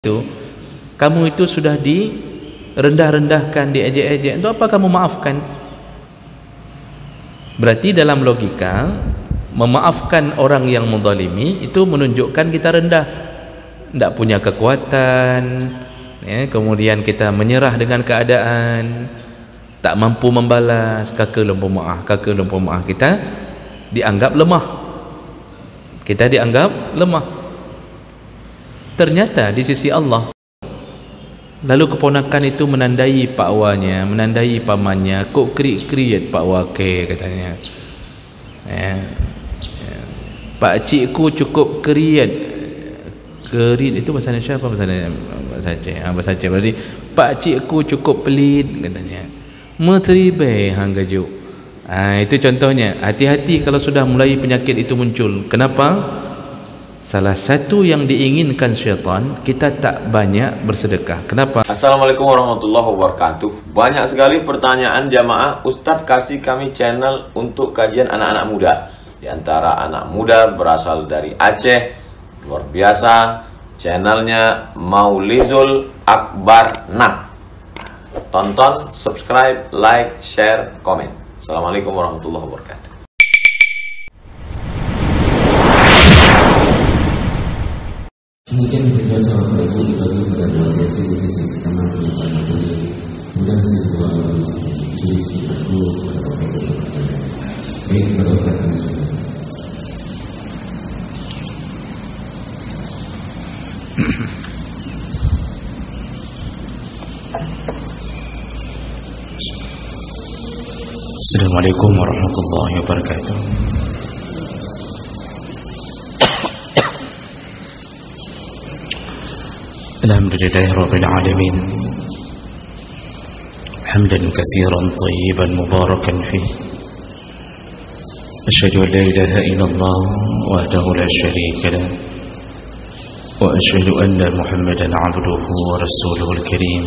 itu, kamu itu sudah direndah-rendahkan, diejek-ejek, untuk apa kamu maafkan? Berarti dalam logika, memaafkan orang yang menzalimi itu menunjukkan kita rendah, tidak punya kekuatan, ya, kemudian kita menyerah dengan keadaan, tak mampu membalas, kakak lumpur maaf, kita dianggap lemah, ternyata di sisi Allah. Lalu keponakan itu menandai pak awanya, menandai pamannya, kok kriat pak wake katanya, pak cikku cukup kriat itu bahasa Indonesia apa bahasa Aceh, berarti pak cikku cukup pelit katanya, meteribai hangga juk. Itu contohnya. Hati-hati kalau sudah mulai penyakit itu muncul. Kenapa? Salah satu yang diinginkan syaitan, kita tak banyak bersedekah. Kenapa? Assalamualaikum warahmatullahi wabarakatuh. Banyak sekali pertanyaan jamaah, Ustadz kasih kami channel untuk kajian anak-anak muda. Di antara anak muda berasal dari Aceh, luar biasa, channelnya Maulizul Akbar Nat. Tonton, subscribe, like, share, komen. Assalamualaikum warahmatullahi wabarakatuh. Mungkin juga sahabat itu dibagi pada dua sesi pertama penyampaian materi, kemudian sesi kedua jadi sekitar dulu pada topik pertanyaan. Baik, pada pertanyaan Assalamualaikum warahmatullahi wabarakatuh. Alhamdulillahi rabbil alamin, hamdan katsiran tayyiban mubarakan fih. Asyhadu an la ilaha illallah wahdahu la syarika lah, wa asyhadu anna Muhammadan abduhu wa rasuluhul karim.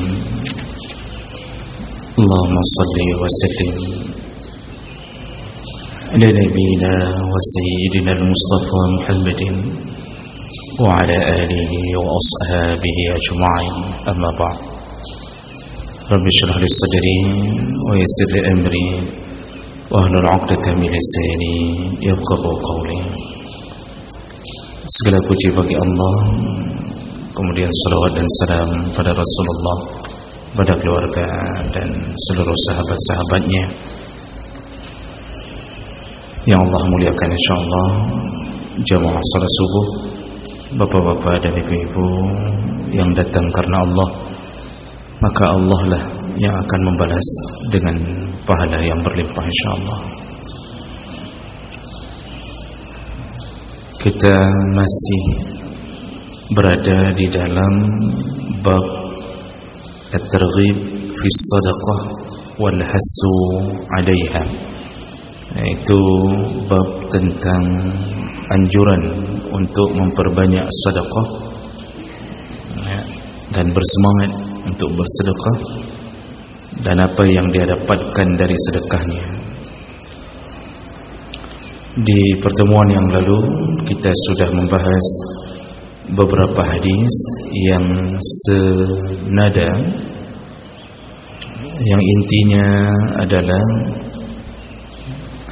Allahumma salli wa sallim ala nabiyyina wa sayyidina al-Mustafa Muhammadin wa ala alihi wa ashabihi ajma'in, amma ba'd. Rabbi shrah li sadri wa yassir li amri wa hlul 'uqdatam min lisani yafqahu qawli. Segala puji bagi Allah, kemudian salawat dan salam pada Rasulullah, pada keluarga dan seluruh sahabat-sahabatnya yang Allah muliakan insyaallah. Jamaah salat subuh, bapak-bapak dan ibu-ibu yang datang karena Allah, maka Allah lah yang akan membalas dengan pahala yang berlimpah insyaallah. Kita masih berada di dalam bab at-targhib fi sadaqah wal hasu 'alaiha, yaitu bab tentang anjuran untuk memperbanyak sedekah dan bersemangat untuk bersedekah dan apa yang dia dapatkan dari sedekahnya. Di pertemuan yang lalu kita sudah membahas beberapa hadis yang senada, yang intinya adalah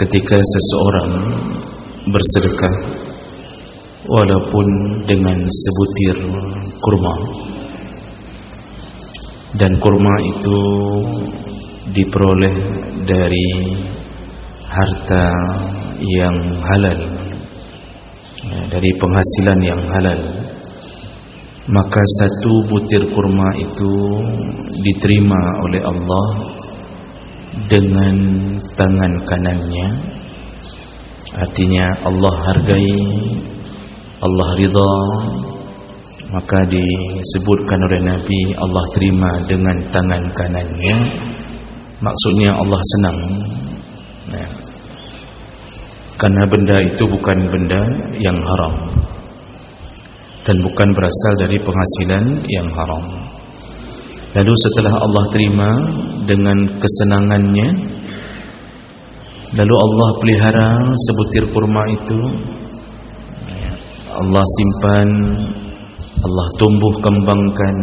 ketika seseorang bersedekah walaupun dengan sebutir kurma, dan kurma itu diperoleh dari harta yang halal, dari penghasilan yang halal, maka satu butir kurma itu diterima oleh Allah dengan tangan kanannya. Artinya Allah hargai, Allah ridha, maka disebutkan oleh Nabi Allah terima dengan tangan kanannya. Maksudnya Allah senang, karena benda itu bukan benda yang haram dan bukan berasal dari penghasilan yang haram. Lalu setelah Allah terima dengan kesenangannya, lalu Allah pelihara sebutir kurma itu, Allah simpan Allah tumbuh kembangkan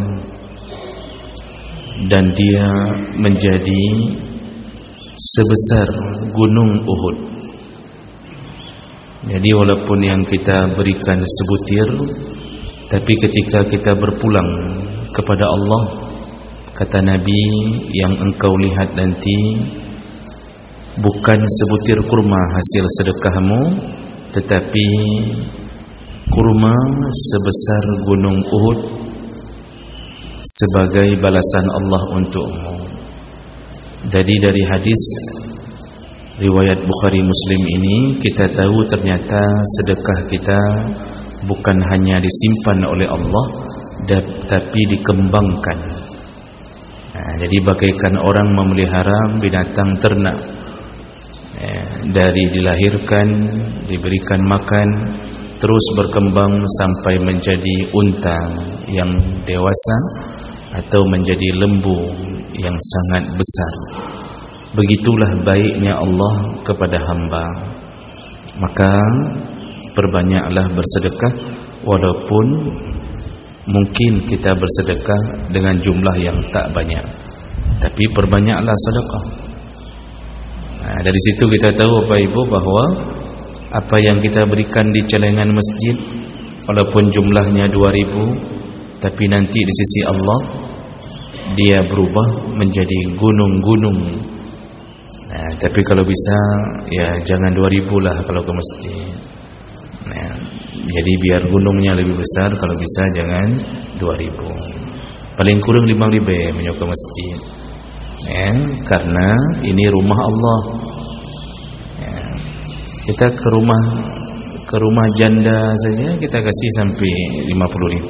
dan dia menjadi sebesar gunung Uhud. Jadi walaupun yang kita berikan sebutir, tapi ketika kita berpulang kepada Allah, kata Nabi, yang engkau lihat nanti bukan sebutir kurma hasil sedekahmu, tetapi kurma sebesar gunung Uhud sebagai balasan Allah untukmu. Jadi dari hadis riwayat Bukhari Muslim ini kita tahu ternyata sedekah kita bukan hanya disimpan oleh Allah, tapi dikembangkan. Jadi bagaikan orang memelihara binatang ternak, dari dilahirkan, diberikan makan, terus berkembang sampai menjadi unta yang dewasa atau menjadi lembu yang sangat besar. Begitulah baiknya Allah kepada hamba. Maka perbanyaklah bersedekah, walaupun mungkin kita bersedekah dengan jumlah yang tak banyak, tapi perbanyaklah sedekah. Dari situ kita tahu Bapak Ibu bahwa apa yang kita berikan di celengan masjid, walaupun jumlahnya 2000, tapi nanti di sisi Allah dia berubah menjadi gunung-gunung. Tapi kalau bisa ya jangan 2000 lah kalau ke masjid. Jadi biar gunungnya lebih besar, kalau bisa jangan 2000. Paling kurang 5000 menyuka masjid. Karena ini rumah Allah. Kita ke rumah janda saja kita kasih sampai 50.000.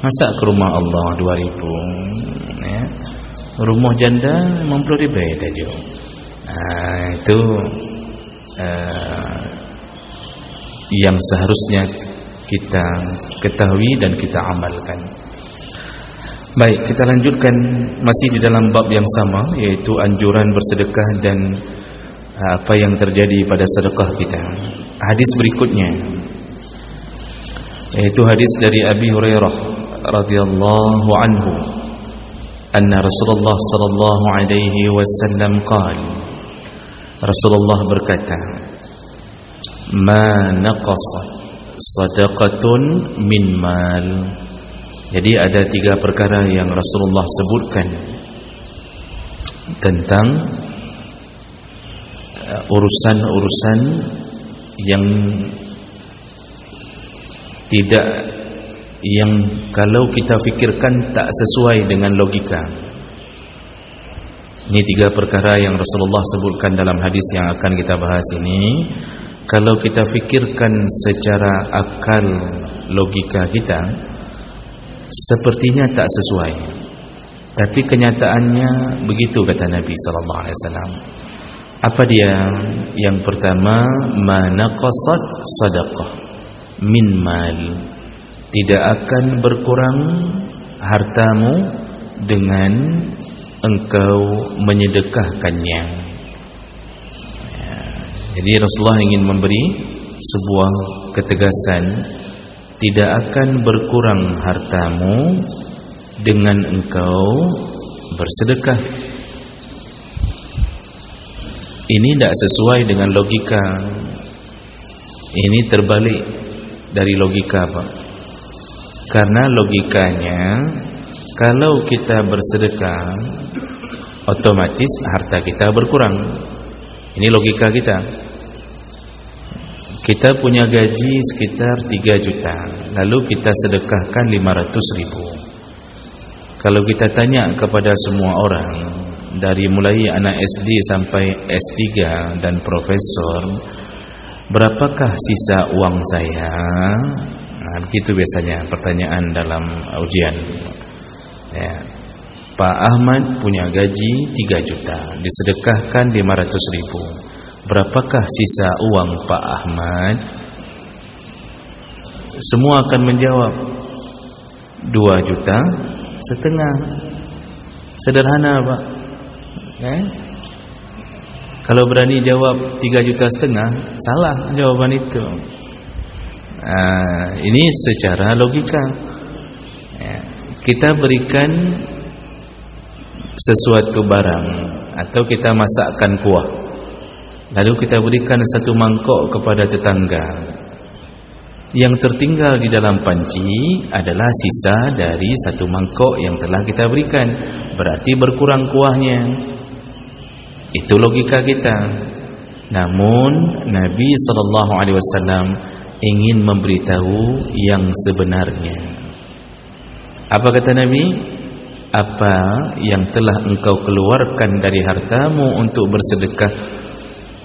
Masa ke rumah Allah 2000? Rumah janda 50.000 aja. Itu yang seharusnya kita ketahui dan kita amalkan. Baik, kita lanjutkan masih di dalam bab yang sama, yaitu anjuran bersedekah dan apa yang terjadi pada sedekah kita. Hadis berikutnya yaitu hadis dari Abi Hurairah radhiyallahu anhu, anna Rasulullah sallallahu alaihi wasallam qala, Rasulullah berkata, ma naqasat sadaqatun min mal. Jadi ada 3 perkara yang Rasulullah sebutkan tentang urusan-urusan yang kalau kita fikirkan tak sesuai dengan logika. Ini 3 perkara yang Rasulullah sebutkan dalam hadis yang akan kita bahas ini. Kalau kita fikirkan secara akal logika kita, sepertinya tak sesuai, tapi kenyataannya begitu kata Nabi sallallahu alaihi wasallam. Apa dia? Yang pertama, ma naqasat sadaqah min mal. Tidak akan berkurang hartamu dengan engkau menyedekahkannya. Jadi Rasulullah ingin memberi sebuah ketegasan, tidak akan berkurang hartamu dengan engkau bersedekah. Ini tidak sesuai dengan logika. Ini terbalik dari logika, Pak. Karena logikanya, kalau kita bersedekah, otomatis harta kita berkurang. Ini logika kita. Kita punya gaji sekitar 3 juta, lalu kita sedekahkan 500.000. Kalau kita tanya kepada semua orang, dari mulai anak SD sampai S3 dan profesor, berapakah sisa uang saya? Begitu biasanya pertanyaan dalam ujian. Pak Ahmad punya gaji 3 juta, disedekahkan 500.000. Berapakah sisa uang Pak Ahmad? Semua akan menjawab 2,5 juta. Sederhana, Pak. Kalau berani jawab 3,5 juta, salah jawaban itu. Ini secara logika. kita berikan sesuatu barang atau kita masakkan kuah, lalu kita berikan satu mangkok kepada tetangga, yang tertinggal di dalam panci adalah sisa dari satu mangkok yang telah kita berikan, berarti berkurang kuahnya. Itu logika kita. Namun Nabi SAW ingin memberitahu yang sebenarnya. Apa kata Nabi? Apa yang telah engkau keluarkan dari hartamu untuk bersedekah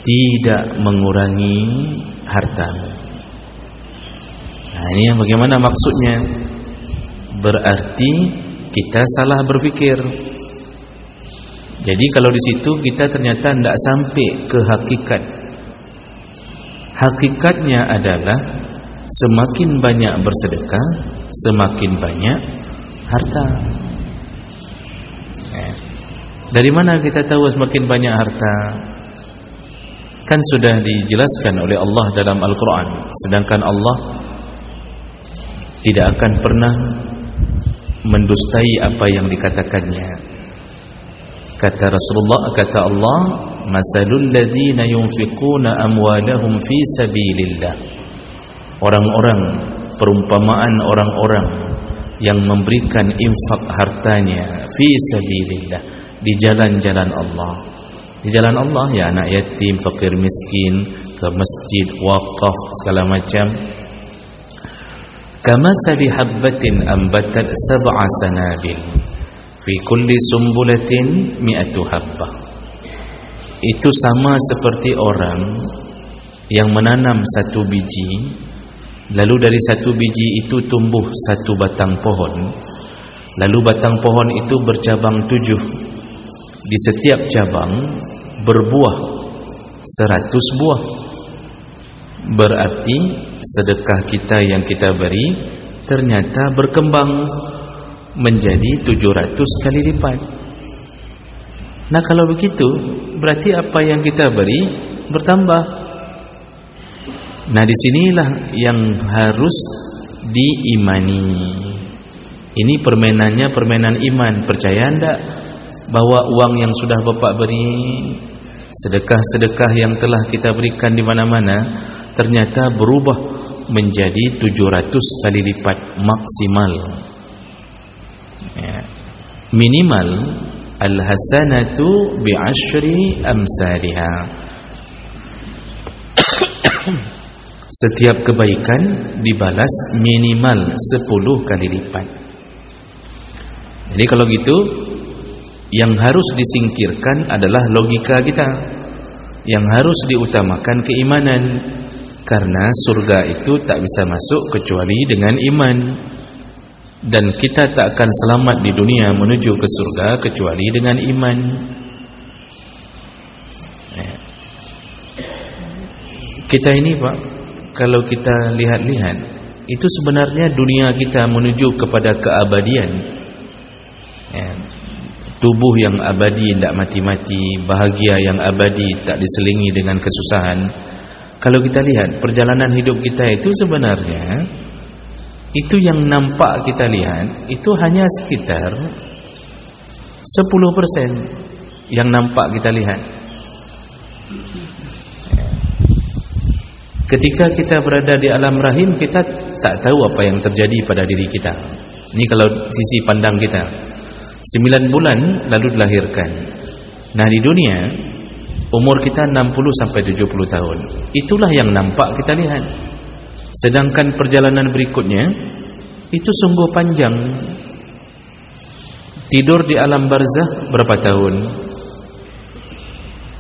tidak mengurangi hartamu. Nah, ini yang bagaimana maksudnya? Berarti kita salah berpikir. Jadi kalau di situ kita ternyata tidak sampai ke hakikat. Hakikatnya adalah semakin banyak bersedekah, semakin banyak harta. Dari mana kita tahu semakin banyak harta? Kan sudah dijelaskan oleh Allah dalam Al-Quran. Sedangkan Allah tidak akan pernah mendustai apa yang dikatakannya. Kata Rasulullah, kata Allah, masalul ladzina yunfiquna amwalahum fi sabilillah. Orang-orang, perumpamaan orang-orang yang memberikan infak hartanya fi sabilillah, di jalan-jalan Allah. Di jalan Allah ya, anak yatim, fakir miskin, ke masjid, wakaf, segala macam. Kama sali habbatin ambatat sab'a sanabil fi kulli sumbulatin mi'atu habbah. Itu sama seperti orang yang menanam satu biji, lalu dari satu biji itu tumbuh satu batang pohon, lalu batang pohon itu bercabang 7. Di setiap cabang berbuah 100 buah. Berarti sedekah kita yang kita beri ternyata berkembang menjadi 700 kali lipat. Nah, kalau begitu berarti apa yang kita beri bertambah. Nah, disinilah yang harus diimani. Ini permainannya permainan iman. Percaya enggak bahwa uang yang sudah Bapak beri, sedekah-sedekah yang telah kita berikan di mana-mana ternyata berubah menjadi 700 kali lipat maksimal. Ya. Minimal al-hasanatu bi'ashri amsalha. Setiap kebaikan dibalas minimal 10 kali lipat. Jadi kalau gitu, yang harus disingkirkan adalah logika kita. Yang harus diutamakan keimanan. Karena surga itu tak bisa masuk kecuali dengan iman. Dan kita tak akan selamat di dunia menuju ke surga kecuali dengan iman. Kita ini Pak, kalau kita lihat-lihat, itu sebenarnya dunia kita menuju kepada keabadian. Tubuh yang abadi, tidak mati-mati, bahagia yang abadi, tak diselingi dengan kesusahan. Kalau kita lihat perjalanan hidup kita itu sebenarnya, itu yang nampak kita lihat itu hanya sekitar 10% yang nampak kita lihat. Ketika kita berada di alam rahim, kita tak tahu apa yang terjadi pada diri kita. Ini kalau sisi pandang kita. 9 bulan lalu dilahirkan. Nah, di dunia umur kita 60 sampai 70 tahun. Itulah yang nampak kita lihat. Sedangkan perjalanan berikutnya itu sungguh panjang. Tidur di alam barzakh berapa tahun?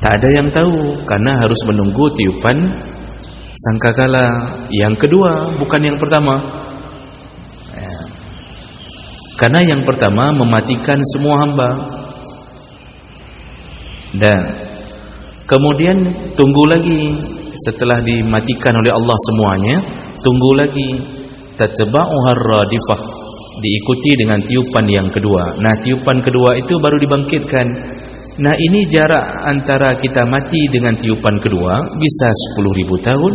Tak ada yang tahu, karena harus menunggu tiupan sangkakala yang kedua, bukan yang pertama. Karena yang pertama mematikan semua hamba. Dan kemudian tunggu lagi, setelah dimatikan oleh Allah semuanya, tunggu lagi, tatba'uhar radifah, diikuti dengan tiupan yang kedua. Nah, tiupan kedua itu baru dibangkitkan. Nah, ini jarak antara kita mati dengan tiupan kedua bisa 10.000 tahun,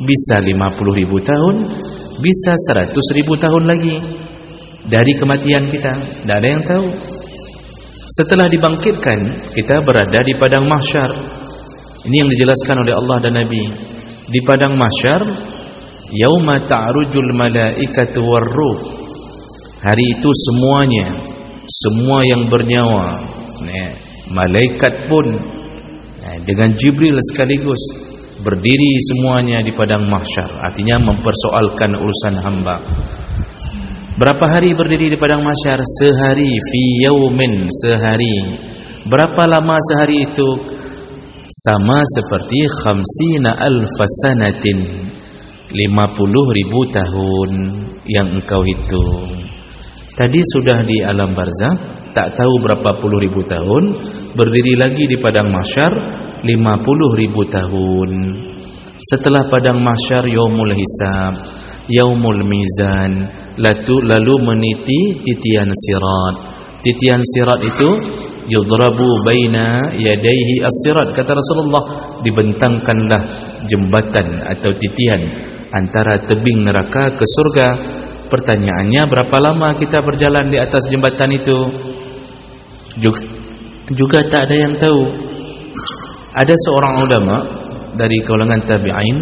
bisa 50.000 tahun, bisa 100.000 tahun lagi. dari kematian kita, tidak ada yang tahu. Setelah dibangkitkan, kita berada di padang mahsyar. Ini yang dijelaskan oleh Allah dan Nabi. Di padang mahsyar, yauma ta'rujul malaikatu warruh. Hari itu semuanya, semua yang bernyawa, malaikat pun dengan Jibril sekaligus berdiri semuanya di padang mahsyar. Artinya mempersoalkan urusan hamba. Berapa hari berdiri di padang mahsyar? Sehari, fi yaumin, sehari. Berapa lama sehari itu? Sama seperti 50,000 sanatin, 50,000 tahun yang engkau hitung. Tadi sudah di alam barzakh, tak tahu berapa puluh ribu tahun, berdiri lagi di padang mahsyar 50,000 tahun. Setelah padang mahsyar yaumul hisab, yaumul mizan, lalu meniti titian sirat. Titian sirat itu yudrabu baina yadayhi as-sirat, kata Rasulullah, dibentangkanlah jembatan atau titian antara tebing neraka ke surga. Pertanyaannya, berapa lama kita berjalan di atas jembatan itu? Juga tak ada yang tahu. Ada seorang ulama dari kalangan tabi'in,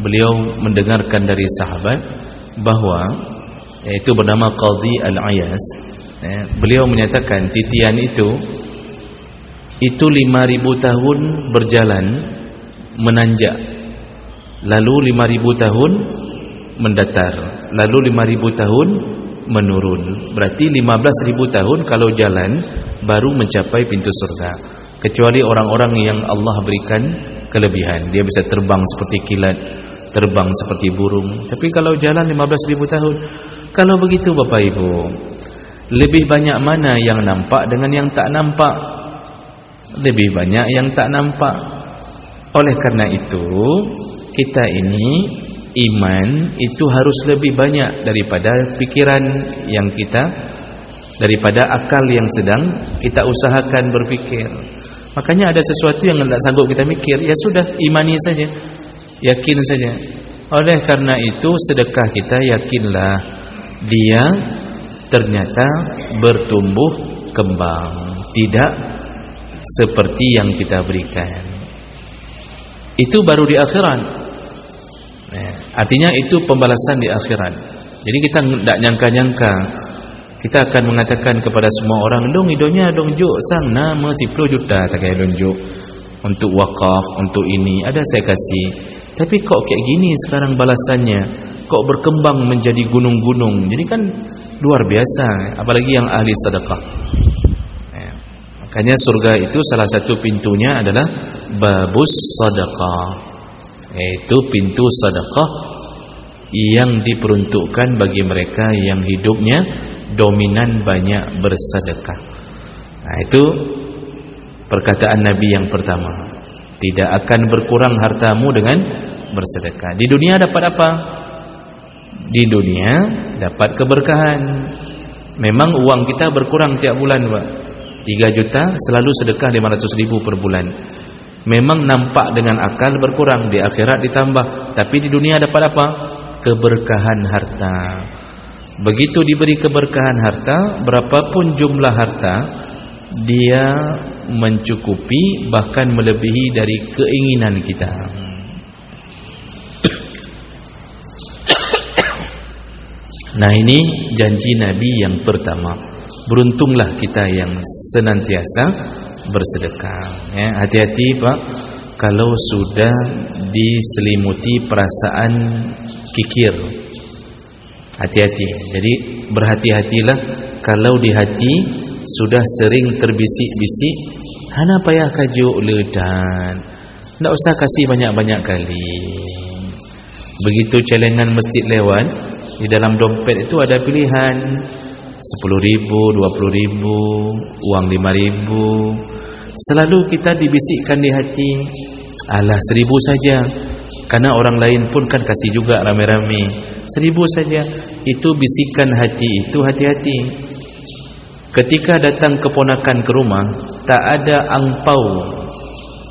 beliau mendengarkan dari sahabat bahwa, yaitu bernama Qadhi Al-Ayas, beliau menyatakan titian itu 5,000 tahun berjalan menanjak, lalu 5,000 tahun mendatar, lalu 5,000 tahun menurun. Berarti 15,000 tahun kalau jalan baru mencapai pintu surga. Kecuali orang-orang yang Allah berikan kelebihan, dia bisa terbang seperti kilat, terbang seperti burung. Tapi kalau jalan 15,000 tahun. Kalau begitu Bapak Ibu, lebih banyak mana yang nampak dengan yang tak nampak? Lebih banyak yang tak nampak. Oleh karena itu, kita ini iman itu harus lebih banyak daripada pikiran yang kita, daripada akal yang sedang kita usahakan berfikir. Makanya ada sesuatu yang tidak sanggup kita mikir, ya sudah, imani saja, yakin saja. Oleh karena itu, sedekah kita yakinlah dia ternyata bertumbuh kembang, tidak seperti yang kita berikan. Itu baru di akhirat. Artinya itu pembalasan di akhirat. Jadi kita tidak nyangka-nyangka, kita akan mengatakan kepada semua orang, dong idonya dong juk sang nama 10 juta tak kaya lonjuk untuk wakaf, untuk ini ada saya kasih. Tapi kok kayak gini sekarang balasannya, kok berkembang menjadi gunung-gunung. Jadi kan luar biasa, apalagi yang ahli sedekah. Makanya surga itu salah satu pintunya adalah babus sedekah, yaitu pintu sedekah yang diperuntukkan bagi mereka yang hidupnya dominan banyak bersedekah. Nah, itu perkataan Nabi yang pertama, tidak akan berkurang hartamu dengan bersedekah. Di dunia dapat apa? Di dunia dapat keberkahan. Memang uang kita berkurang tiap bulan, Pak. 3 juta selalu sedekah 500.000 per bulan. Memang nampak dengan akal berkurang, di akhirat ditambah. Tapi di dunia dapat apa? Keberkahan harta. Begitu diberi keberkahan harta, berapapun jumlah harta, dia mencukupi bahkan melebihi dari keinginan kita. Nah, ini janji Nabi yang pertama. Beruntunglah kita yang senantiasa bersedekah. Ya, hati-hati Pak, kalau sudah diselimuti perasaan kikir. Hati-hati. Jadi berhati-hatilah kalau di hati sudah sering terbisik-bisik, hana payah kajuk ledan, tidak usah kasih banyak-banyak kali. Begitu celengan masjid lewat, di dalam dompet itu ada pilihan 10.000, 20.000, uang 5.000. Selalu kita dibisikkan di hati, alah 1.000 saja, karena orang lain pun kan kasih juga rame-rame. 1.000 saja. Itu bisikan hati itu, hati-hati. Ketika datang keponakan ke rumah, tak ada angpau,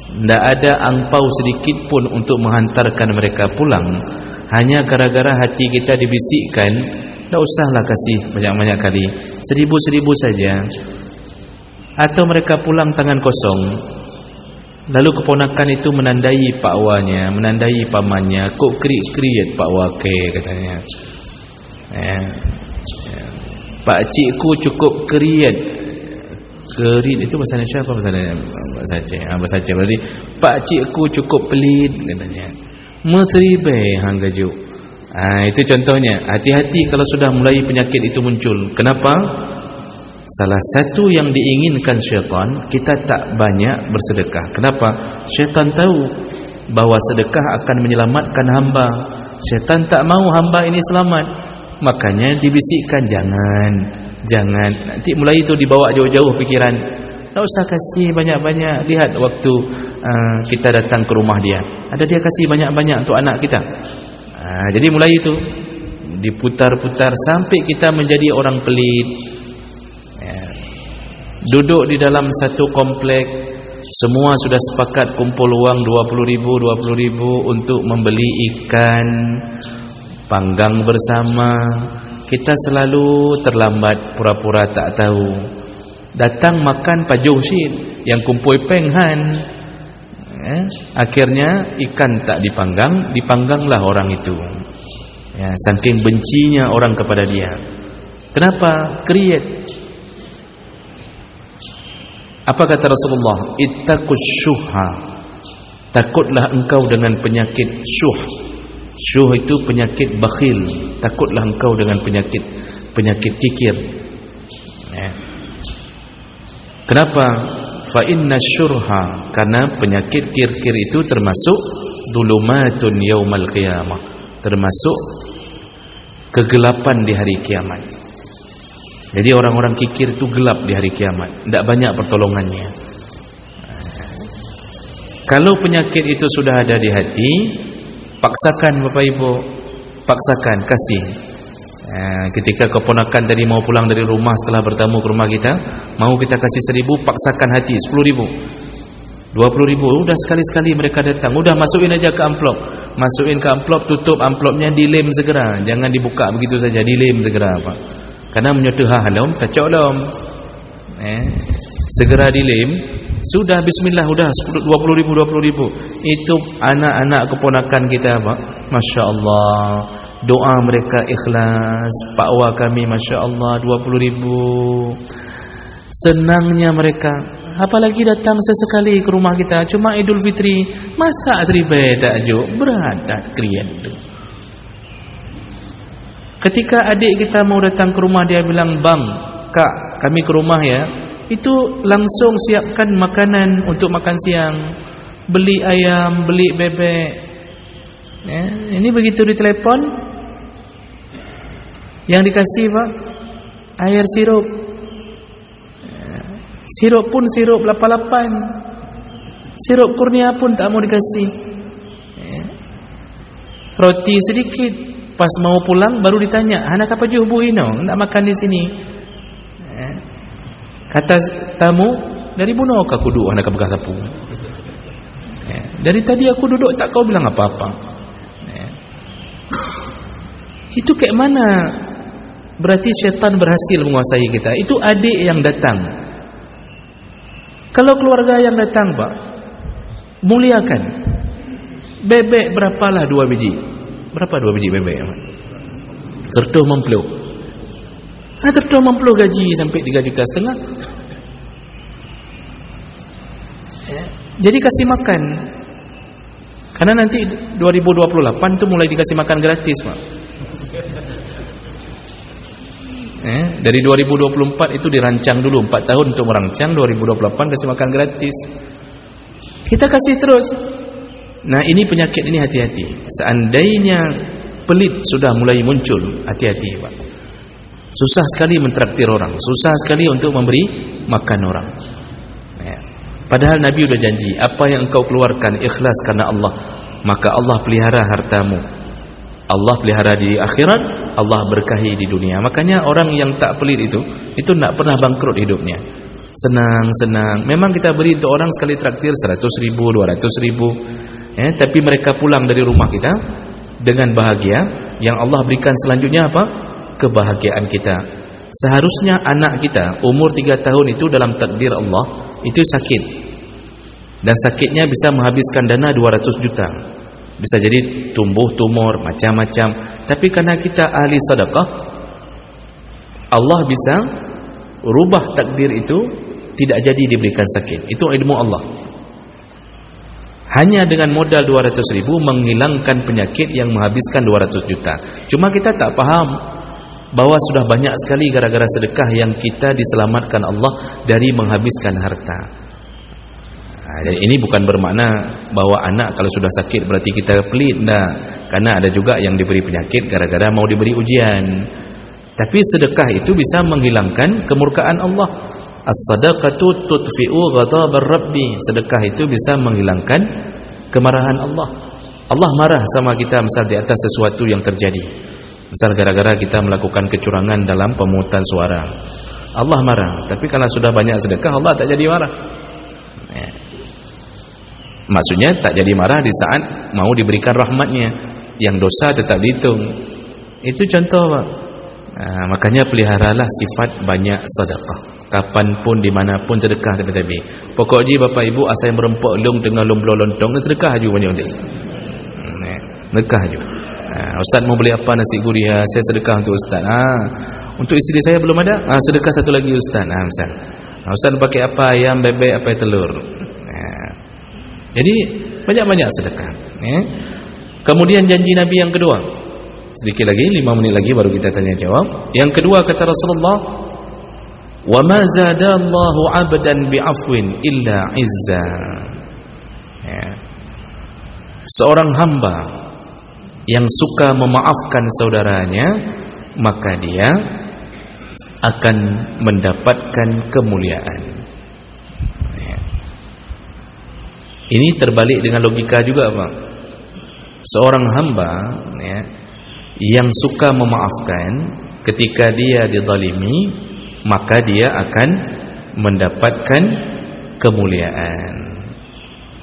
tidak ada angpau sedikit pun untuk menghantarkan mereka pulang. Hanya gara-gara hati kita dibisikkan, tak usahlah kasih banyak-banyak kali, 1000 saja. Atau mereka pulang tangan kosong, lalu keponakan itu menandai pak wanya, menandai pamannya, kok kriit-kriit pak wake katanya. Pak cikku cukup kriit. Kerit itu bahasa Indonesia apa bahasa Aceh? Bahasa Aceh. Berarti pak cikku cukup pelit katanya. Meteribai hang gajuk. Itu contohnya. Hati-hati kalau sudah mulai penyakit itu muncul. Kenapa? Salah satu yang diinginkan syaitan, kita tak banyak bersedekah. Kenapa? Syaitan tahu bahawa sedekah akan menyelamatkan hamba. Syaitan tak mahu hamba ini selamat. Makanya dibisikkan, jangan. Nanti mulai itu dibawa jauh-jauh pikiran. Tak usah kasih banyak-banyak. Lihat waktu kita datang ke rumah dia, ada dia kasih banyak-banyak untuk anak kita. Jadi mulai itu diputar-putar sampai kita menjadi orang pelit. Duduk di dalam satu komplek, semua sudah sepakat kumpul uang 20,000 untuk membeli ikan panggang bersama. Kita selalu terlambat, pura-pura tak tahu. Datang makan pajuh syid yang kumpul penghan. Akhirnya ikan tak dipanggang, dipangganglah orang itu. Saking bencinya orang kepada dia. Kenapa? Kriat. Apa kata Rasulullah? Ittaqus syuha. Takutlah engkau dengan penyakit syuh. Syuh itu penyakit bakhil. Takutlah engkau dengan penyakit kikir. Kenapa? Fa inna syurha, karena penyakit kikir itu termasuk dulumatun yaumal qiyamah, termasuk kegelapan di hari kiamat. Jadi orang-orang kikir itu gelap di hari kiamat, tidak banyak pertolongannya. Kalau penyakit itu sudah ada di hati, paksakan Bapak Ibu, paksakan, kasih. Ketika keponakan tadi mau pulang dari rumah setelah bertamu ke rumah kita, mau kita kasih 1,000, paksakan hati 10,000, 20,000. Udah sekali-sekali mereka datang, udah masukin aja ke amplop, masukin ke amplop, tutup amplopnya, dilem segera, jangan dibuka begitu saja, dilem segera Pak. Karena menyentuh halam, kacau dalam. Segera dilem, sudah bismillah, udah 20,000. Itu anak-anak keponakan kita Pak, Masya Allah, doa mereka ikhlas. Pak Wa kami Masya Allah 20,000. Senangnya mereka. Apalagi datang sesekali ke rumah kita, cuma Idul Fitri, masak teribai tak juk, beradat krian tu. Ketika adik kita mau datang ke rumah, dia bilang, "Bang, Kak, kami ke rumah ya." Itu langsung siapkan makanan untuk makan siang. Beli ayam, beli bebek. Ini begitu ditelepon, yang dikasih Pak, air sirup. Sirup pun sirup 88. Sirup kurnia pun tak mau dikasih. Roti sedikit. Pas mau pulang baru ditanya, "Anak apa juh bu ino? Nak makan di sini." Kata tamu, "Dari buno aku duduk anak bekas sapu." "Dari tadi aku duduk tak kau bilang apa-apa." Itu kayak mana? Berarti syaitan berhasil menguasai kita. Itu adik yang datang. Kalau keluarga yang datang Pak, muliakan. Bebek berapalah 2 biji? Berapa 2 biji bebek? Tertuh mempeluk. Tertuh mempeluk gaji sampai 3,5 juta. Jadi kasih makan. Karena nanti 2028 itu mulai dikasih makan gratis Pak. Dari 2024 itu dirancang dulu 4 tahun untuk merancang, 2028 kasih makan gratis. Kita kasih terus. Nah ini penyakit ini, hati-hati. Seandainya pelit sudah mulai muncul, hati-hati Pak. Susah sekali mentraktir orang, susah sekali untuk memberi makan orang. Padahal Nabi sudah janji, apa yang engkau keluarkan ikhlas karena Allah, maka Allah pelihara hartamu, Allah pelihara di akhirat, Allah berkahi di dunia. Makanya orang yang tak pelit itu tak pernah bangkrut hidupnya. Senang-senang. Memang kita beri untuk orang sekali traktir 100,000, 200,000. Tapi mereka pulang dari rumah kita dengan bahagia. Yang Allah berikan selanjutnya apa? kebahagiaan kita. Seharusnya anak kita umur 3 tahun itu dalam takdir Allah itu sakit, dan sakitnya bisa menghabiskan dana 200 juta, bisa jadi tumbuh tumor macam-macam. Tapi karena kita ahli sedekah, Allah bisa rubah takdir itu, tidak jadi diberikan sakit. Itu ilmu Allah. Hanya dengan modal 200.000 menghilangkan penyakit yang menghabiskan 200 juta. Cuma kita tak paham bahwa sudah banyak sekali gara-gara sedekah yang kita diselamatkan Allah dari menghabiskan harta. Jadi ini bukan bermakna bahwa anak kalau sudah sakit berarti kita pelit, enggak. Karena ada juga yang diberi penyakit gara-gara mau diberi ujian. Tapi sedekah itu bisa menghilangkan kemurkaan Allah. As-sadaqatu tudfi'u ghadabar rabbi. Sedekah itu bisa menghilangkan kemarahan Allah. Allah marah sama kita misal di atas sesuatu yang terjadi. Misal gara-gara kita melakukan kecurangan dalam pemungutan suara, Allah marah. Tapi kalau sudah banyak sedekah, Allah tak jadi marah. Maksudnya tak jadi marah di saat mau diberikan rahmatnya, yang dosa tetap dihitung. Itu contoh, Pak. Makanya peliharalah sifat banyak sedekah. Kapanpun, dimanapun sedekah tapi. Pokoknya Bapak Ibu asal merempok long dengan lomblo lontong, sedekah aja banyak dia. Sedekah aja. Ustaz mau beli apa, nasi gurih, saya sedekah untuk Ustaz. Untuk isteri saya belum ada, sedekah satu lagi Ustaz. Misal Ustaz pakai apa, ayam, bebek, apa telur. Jadi banyak-banyak sedekah. Kemudian janji Nabi yang kedua, sedikit lagi 5 menit lagi baru kita tanya jawab. Yang kedua kata Rasulullah, wa ma zadallahu 'abdan bi'afwin illa 'izza. Seorang hamba yang suka memaafkan saudaranya, maka dia akan mendapatkan kemuliaan. Ini terbalik dengan logika juga, Pak. Seorang hamba yang suka memaafkan, ketika dia dizalimi, maka dia akan mendapatkan kemuliaan.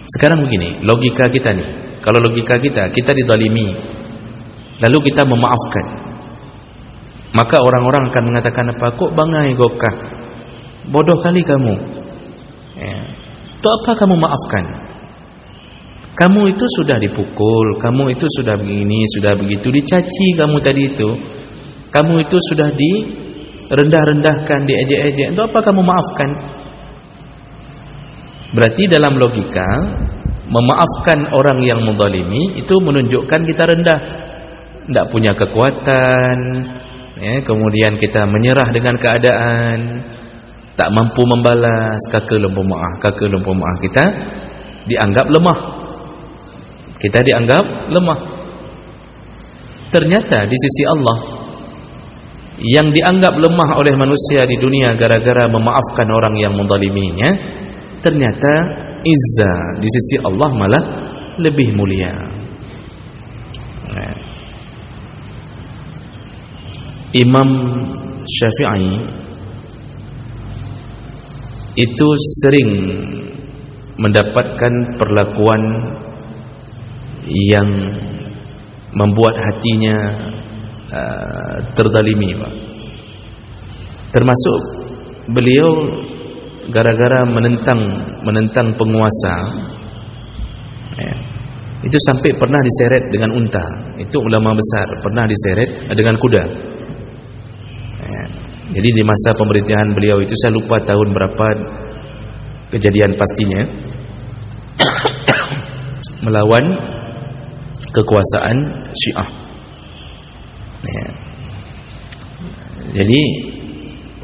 Sekarang begini, logika kita nih. Kalau logika kita dizalimi, lalu kita memaafkan, maka orang-orang akan mengatakan apa? Kok bangai gokah? Bodoh kali kamu. Itu apa kamu maafkan? Kamu itu sudah dipukul, kamu itu sudah begini, sudah begitu, dicaci kamu tadi itu. Kamu itu sudah direndah-rendahkan, diejek-ejek. Itu apa kamu maafkan? Berarti dalam logika, memaafkan orang yang menzalimi itu menunjukkan kita rendah, tidak punya kekuatan, kemudian kita menyerah dengan keadaan, tak mampu membalas, kakek lumpuh maaf, kita dianggap lemah. Kita dianggap lemah. Ternyata di sisi Allah, yang dianggap lemah oleh manusia di dunia gara-gara memaafkan orang yang menzaliminya, ternyata izza di sisi Allah malah lebih mulia. Imam Syafi'i itu sering mendapatkan perlakuan yang membuat hatinya terzalimi, Pak. Termasuk beliau gara-gara menentang penguasa, itu sampai pernah diseret dengan unta. Itu ulama besar, pernah diseret dengan kuda. Jadi di masa pemerintahan beliau itu, saya lupa tahun berapa kejadian pastinya, melawan kekuasaan Syiah. Jadi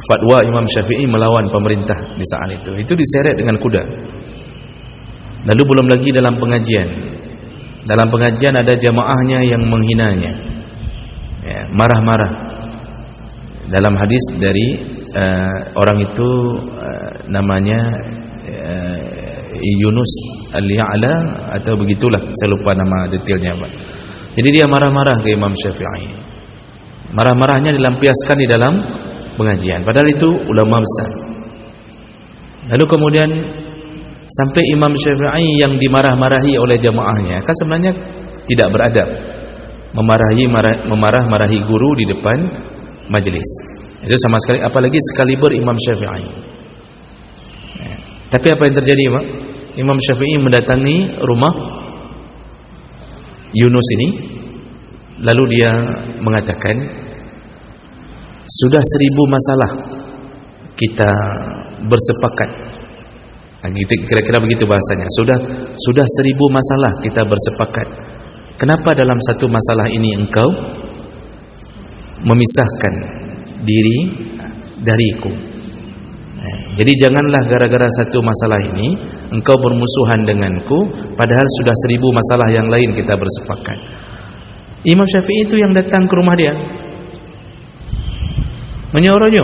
fatwa Imam Syafi'i melawan pemerintah di saat itu diseret dengan kuda. Lalu belum lagi dalam pengajian. Dalam pengajian ada jamaahnya yang menghinanya, marah-marah. Dalam hadis dari orang itu namanya Yunus Al-Ya'la atau begitulah, saya lupa nama detailnya, Pak. Jadi dia marah-marah ke Imam Syafi'i. Marah-marahnya dilampiaskan di dalam pengajian, padahal itu ulama besar. Lalu kemudian sampai Imam Syafi'i yang dimarah-marahi oleh jamaahnya, kan sebenarnya tidak beradab, memarah-marahi guru di depan majlis. Itu sama sekali, apalagi sekaliber Imam Syafi'i. Tapi apa yang terjadi, Pak? Imam Syafi'i mendatangi rumah Yunus ini, lalu dia mengatakan, sudah 1000 masalah kita bersepakat. Kira-kira begitu bahasanya. Sudah 1000 masalah kita bersepakat. Kenapa dalam satu masalah ini engkau memisahkan diri dariku? Jadi janganlah gara-gara satu masalah ini engkau bermusuhan denganku, padahal sudah 1000 masalah yang lain kita bersepakat. Imam Syafi'i itu yang datang ke rumah dia, menyorongnya,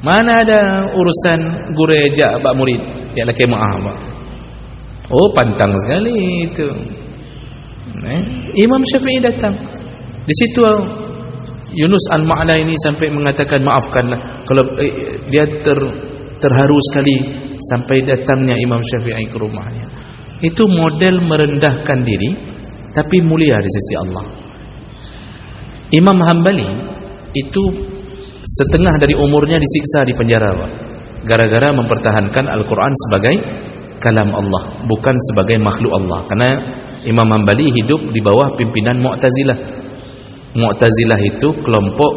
mana ada urusan gureja bak murid ya laki maaf. Oh, pantang sekali itu. Imam Syafi'i datang. Di situ Yunus Al-Ma'la ini sampai mengatakan, maafkanlah, kalau dia terharu sekali sampai datangnya Imam Syafi'i ke rumahnya. Itu model merendahkan diri tapi mulia di sisi Allah. Imam Hambali itu setengah dari umurnya disiksa di penjara, Pak, gara-gara mempertahankan Al-Quran sebagai kalam Allah, bukan sebagai makhluk Allah. Karena Imam Hambali hidup di bawah pimpinan Mu'tazilah. Mu'tazilah itu kelompok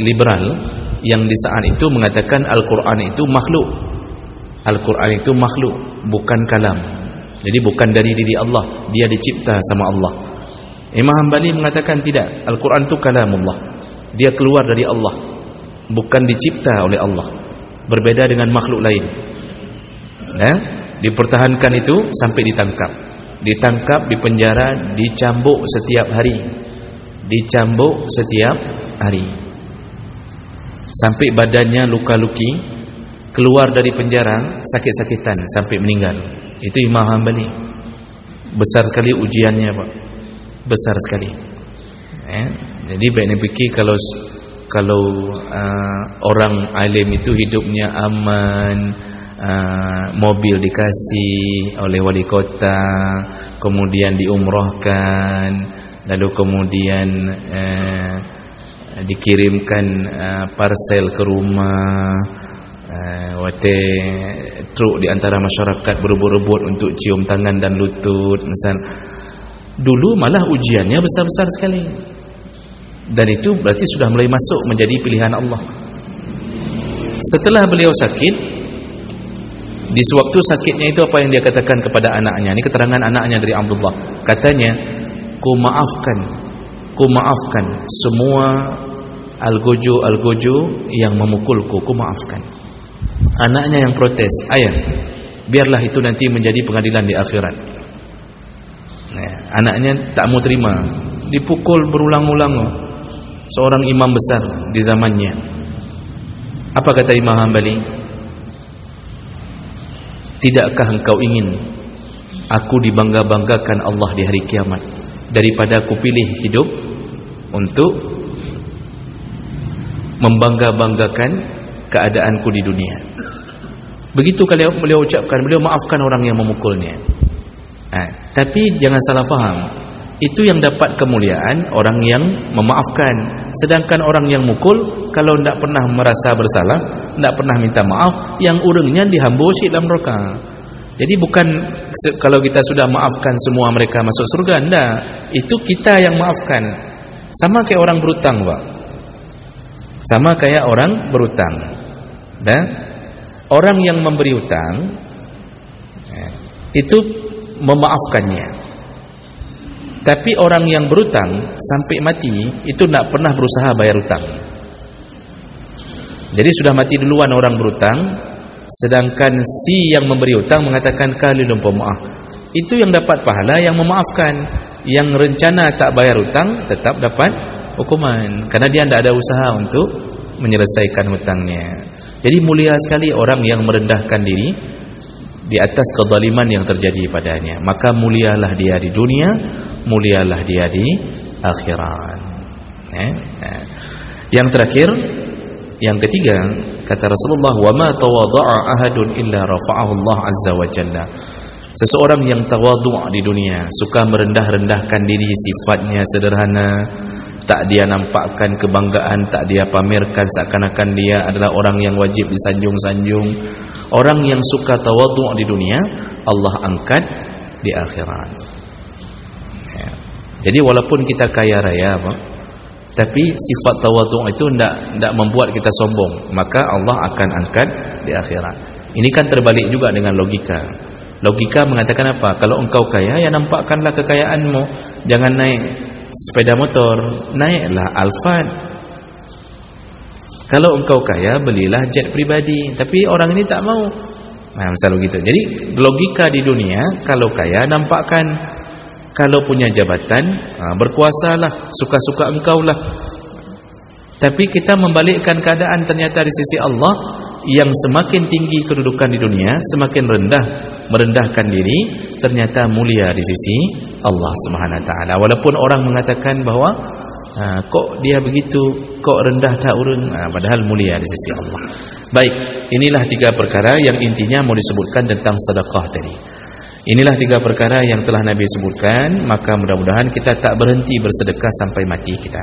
liberal yang di saat itu mengatakan Al-Quran itu makhluk. Al-Quran itu makhluk, bukan kalam. Jadi bukan dari diri Allah, dia dicipta sama Allah. Imam Hambali mengatakan tidak, Al-Quran itu kalamullah, dia keluar dari Allah, bukan dicipta oleh Allah, berbeda dengan makhluk lain. Dipertahankan itu sampai ditangkap, dipenjara, dicambuk setiap hari, sampai badannya luka-luki, keluar dari penjara sakit-sakitan sampai meninggal. Itu Imam Hambali. Besar sekali ujiannya, Pak, besar sekali. Jadi baiknya fikir kalau orang alim itu hidupnya aman, mobil dikasih oleh wali kota, kemudian diumrohkan, lalu kemudian dikirimkan parsel ke rumah, truk di antara masyarakat berebut-rebut untuk cium tangan dan lutut misal. Dulu malah ujiannya besar-besar sekali, dan itu berarti sudah mulai masuk menjadi pilihan Allah. Setelah beliau sakit, di sewaktu sakitnya itu apa yang dia katakan kepada anaknya? Ini keterangan anaknya dari Abdullah. Katanya, ku maafkan semua algojo yang memukulku, ku maafkan. Anaknya yang protes, ayah, biarlah itu nanti menjadi pengadilan di akhirat. Anaknya tak mau terima, dipukul berulang-ulang seorang imam besar di zamannya. Apa kata Imam Hambali? Tidakkah engkau ingin aku dibangga-banggakan Allah di hari kiamat daripada aku pilih hidup untuk membangga-banggakan keadaanku di dunia? Begitu kali beliau ucapkan, beliau maafkan orang yang memukulnya. Tapi jangan salah faham, itu yang dapat kemuliaan orang yang memaafkan. Sedangkan orang yang mukul, kalau tidak pernah merasa bersalah, tidak pernah minta maaf, yang urungnya dihambusi dalam neraka. Jadi bukan kalau kita sudah maafkan semua mereka masuk surga, tidak. Itu kita yang maafkan. Sama kayak orang berutang, Pak. Sama kayak orang berutang. Orang yang memberi utang itu memaafkannya. Tapi orang yang berutang sampai mati itu tidak pernah berusaha bayar utang. Jadi sudah mati duluan orang berutang, sedangkan si yang memberi utang mengatakan kali lumpur maaf. Itu yang dapat pahala yang memaafkan. Yang rencana tak bayar utang tetap dapat hukuman, karena dia tidak ada usaha untuk menyelesaikan hutangnya. Jadi mulia sekali orang yang merendahkan diri di atas kezaliman yang terjadi padanya. Maka mulialah dia di dunia, mulialah dia di akhirat. Yang terakhir, yang ketiga, kata Rasulullah, wa ma tawadha'a ahadun illa rafa'ahu Allah azza wa jalla. Seseorang yang tawadhu' di dunia, suka merendah-rendahkan diri, sifatnya sederhana, tak dia nampakkan kebanggaan, tak dia pamerkan seakan-akan dia adalah orang yang wajib disanjung-sanjung. Orang yang suka tawadhu' di dunia, Allah angkat di akhirat. Ya. Jadi walaupun kita kaya raya, tapi sifat tawadhu' itu tidak membuat kita sombong, maka Allah akan angkat di akhirat. Ini kan terbalik juga dengan logika. Logika mengatakan apa? Kalau engkau kaya, ya nampakkanlah kekayaanmu. Jangan naik sepeda motor, naiklah Alphard. Kalau engkau kaya, belilah jet pribadi. Tapi orang ini tak mau. Nah, misalnya begitu. Jadi logika di dunia, kalau kaya nampakkan, kalau punya jabatan, berkuasalah, suka-suka engkau lah. Tapi kita membalikkan keadaan, ternyata di sisi Allah, yang semakin tinggi kedudukan di dunia, semakin rendah, merendahkan diri, ternyata mulia di sisi Allah Subhanahu wa taala. Walaupun orang mengatakan bahwa kok dia begitu, kok rendah tak urun, padahal mulia di sisi Allah. Baik, inilah 3 perkara yang intinya mau disebutkan tentang sedekah tadi. Inilah 3 perkara yang telah Nabi sebutkan, maka mudah-mudahan kita tak berhenti bersedekah sampai mati kita.